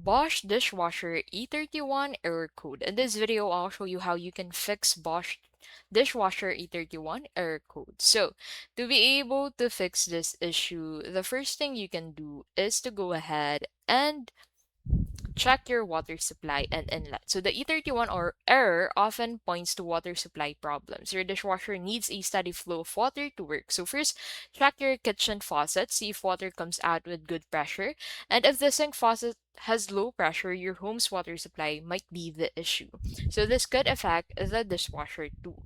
Bosch Dishwasher E31 error code. In this video, I'll show you how you can fix Bosch Dishwasher E31 error code. So, to be able to fix this issue, the first thing you can do is to go ahead and check your water supply and inlet. So the E31 or error often points to water supply problems. Your dishwasher needs a steady flow of water to work. So first, check your kitchen faucet, see if water comes out with good pressure. And if the sink faucet has low pressure, your home's water supply might be the issue. So this could affect the dishwasher too.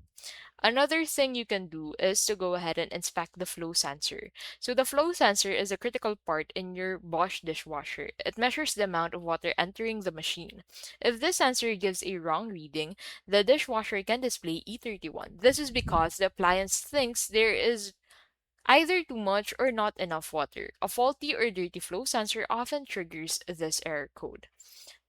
Another thing you can do is to go ahead and inspect the flow sensor. So the flow sensor is a critical part in your Bosch dishwasher. It measures the amount of water entering the machine. If this sensor gives a wrong reading, the dishwasher can display E31. This is because the appliance thinks there is either too much or not enough water. A faulty or dirty flow sensor often triggers this error code.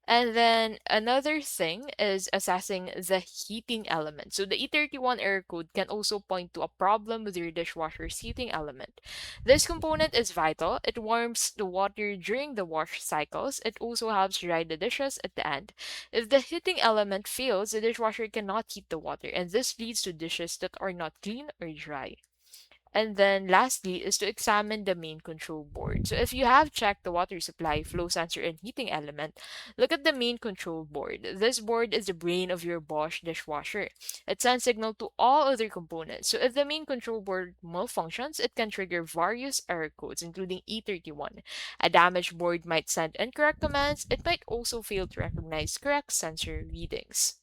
And then another thing is assessing the heating element. So the E31 error code can also point to a problem with your dishwasher's heating element. This component is vital. It warms the water during the wash cycles. It also helps dry the dishes at the end. If the heating element fails, the dishwasher cannot heat the water, and this leads to dishes that are not clean or dry. And then lastly is to examine the main control board. So if you have checked the water supply, flow sensor, and heating element, look at the main control board. This board is the brain of your Bosch dishwasher. It sends signal to all other components. So if the main control board malfunctions, it can trigger various error codes, including E31. A damaged board might send incorrect commands. It might also fail to recognize correct sensor readings.